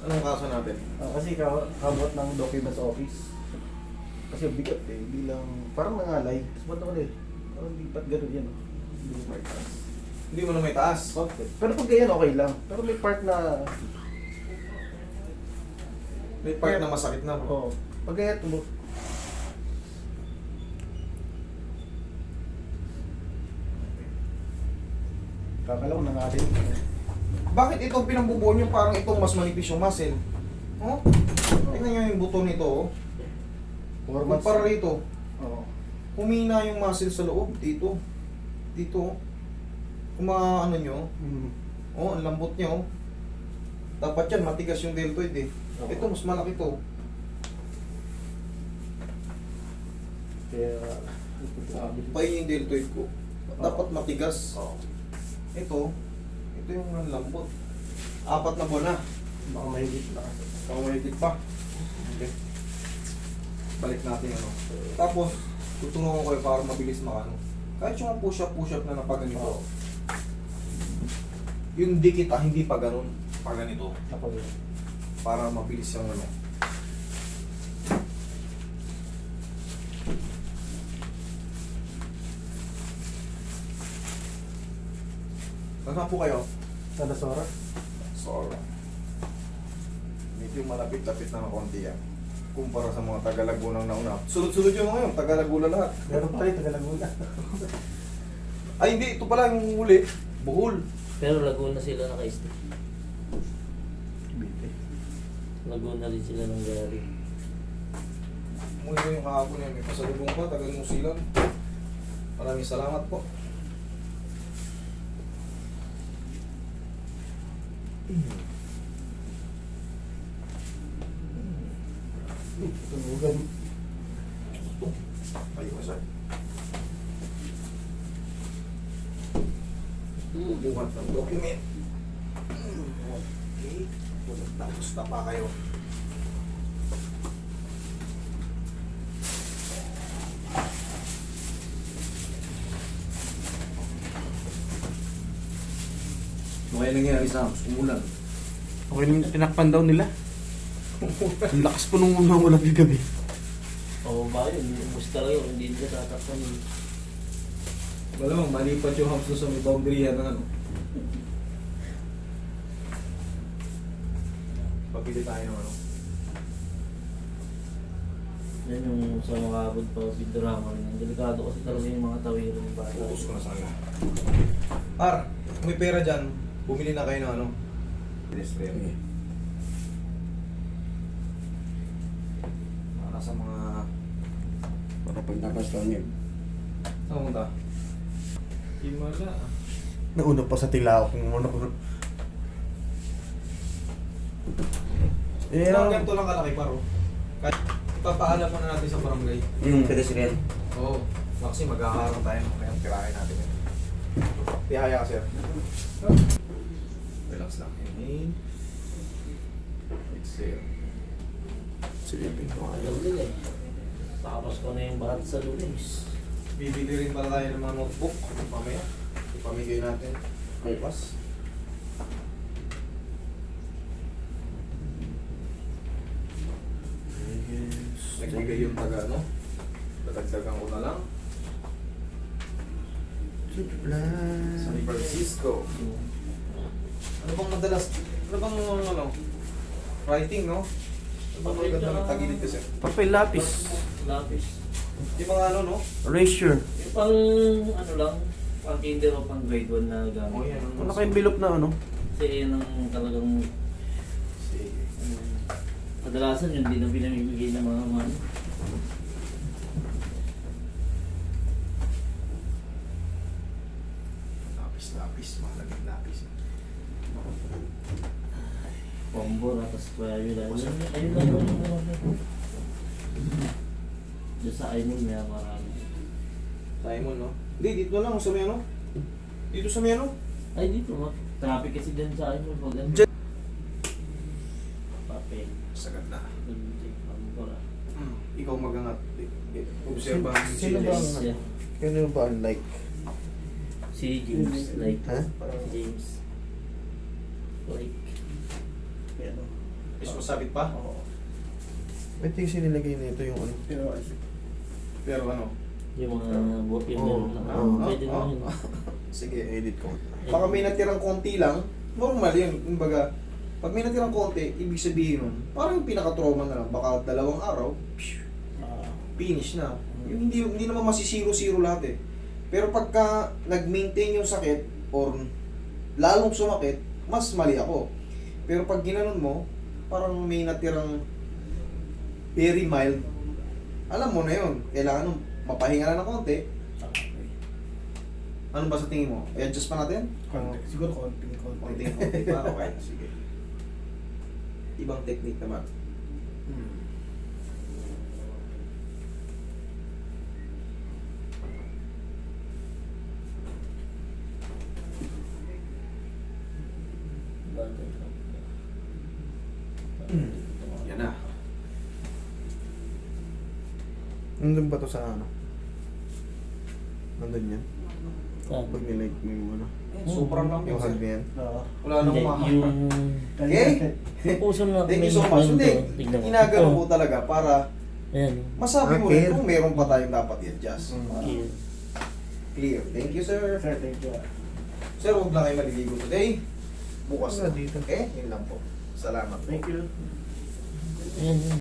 Anong kaso natin? Kasi kabot ng documents office. Kasi bigat eh, bilang parang nangalay. Tapos ba't ako eh? Parang lipat gano'n yan. Hindi mo may taas. Hindi mo na may taas. Okay. Pero pag ganyan okay lang. Pero may part na... May part na masakit na. Oo. Pag ganyan mo... Kakala ko nangalay. Bakit itong pinambubuo nyo parang itong mas manipis yung muscle? Oh? Tingnan nyo yung buto nito, oh. 4 months. Kumpara rito, Oo. humina yung muscle sa loob, dito. Dito, oh. Kung ano nyo, oh, ang lambot niya, oh. Dapat yan, matigas yung deltoid, eh. Oo. Ito, mas malaki to. Kaya... Pahin yung deltoid ko. Dapat matigas. Oo. Ito yung lambot. 4 na buwan na. Baka mahigit na. Baka mahigit pa. Okay. Balik natin ano. Tapos, tutulungan ko kayo para mabilis makano. Kahit yung push-up na napaganito. Yung dikit hindi pa ganun. Pa ganito. Kapag yun. Para mabilis yung ano. Nasaan po kayo? Sa Dasora? Sorry. Medyo malapit-lapit na ng konti yan. Kumpara sa mga taga-Lagunang nauna. Sunod-sunod yung ngayon, taga-Laguna lahat. Meron pa rin, Tagalaguna. Ay hindi, ito pala yung huli. Bohol. Pero Laguna sila naka-stay. Bite. Laguna rin sila ng galing. Muli ko yung kahapon yan. May pasalubong pa, taga-New Zealand. Maraming salamat po. Tulugan. Ayun ka sir. Buhat ng document. Okay. Tapos na pa kayo. Ano kaya nangyari sa Hams? Umulan. Okay naman, tinakpan daw nila. Ang lakas po nung ulang gabi. Oo ba yun? Ubus talaga yun. Hindi nila tatakpan yun. Malamang malipat yung Hams doon sa may boundary yan ng ano. Pabili tayo ng ano. Yan yung sa mga abot pa Bidorama rin. Delikado kasi talaga yung mga tawiro ng bata. Focus ko na sa kanila. Kung may pera dyan, bumili na kayo ng ano. Pedestrian. Para sa mga... Para paglabas lang yun. Saan punta? Himala. Nauna pa sa Tilaok yung ano ko. Eh, Kung ganito lang kalaki paro. Kahit ipapaalam mo na natin sa barangay. Yung pedestrian. Oo. Kasi maghaharang tayo ng kayang tirahin natin. Tihaya ka sir. Relax lang. Inhale. Exhale. Silipin ko nga. Alam nila eh. Tapos ko na yung bahat sa lunes. Bibili rin pala tayo ng mga notebook. Mamaya. Ipamigay natin. Bukas. Nagbigay yung taga ano. Dadagdagan ko na lang. San Francisco. Ano bang madalas? Ano bang ano? Writing, no? Ano bang maganda ng tagilid kasi? Papel lapis. Lapis. Yung mga ano, no? Erasure. Yung pang ano lang, pang kinder o pang grade 1 na gamit. Oh, yan. Kung naka-envelope na ano. Kasi yan ang talagang Sige. kadalasan yun din ang pinamimigay ng mga man. Lapis. Malaging lapis. Combo, tapos kaya yun lang. Ayun lang yung Diyan sa Aimon may marami. Diamond, no? Hindi, dito na lang sa may ano. Dito sa may ano. Ay dito, traffic kasi dyan sa Aimon. Dyan. Papel. Sagad na. Combo na. Ikaw magangat. Obserba ang Sino ba ang- Yeah. Ano ba ang like? Si James, like, Ha? si James. Like, Ano? Is masabit pa? Oo. Ito yung sinilagay na ito yung ano. Pero ano? Yung mga buhok yun Oo. yun lang. Oo. Pwede Oo. naman yun. Sige, edit ko. Baka may natirang konti lang, normal yun. Kumbaga, pag may natirang konti, ibig sabihin nun, parang yung pinaka-trauma na lang. Baka 2 araw, finish na. Yung hindi naman masisiro-siro lahat eh. Pero pagka nag-maintain yung sakit or lalong sumakit, mas mali ako. Pero pag ginanon mo, parang may natirang very mild. Alam mo na yun. Kailangan nung mapahinga na ng konti. Ano ba sa tingin mo? I-adjust pa natin? Konti. Siguro konti. Konting konti pa? Okay, sige. Ibang technique naman. Yan na. Nandun ba to sa ano? Nandun yan? Saan? Pag nilike mo yung ano? Sobrang lang Yung hug na yan? Oo. Wala nang Hindi, mahal. yung... Okay? Yung puso na Thank you so much. Hindi, Tignan mo. ginagano Ito. ko talaga para Ayan. masabi mo Okay. rin kung meron pa tayong dapat i-adjust. Okay. Clear. Thank you, sir. Sir, thank you. Sir, huwag lang kayo maliligo today. Bukas Wala na. dito. Okay? Yun lang po. Salamat po. Thank you. Ayan, yun.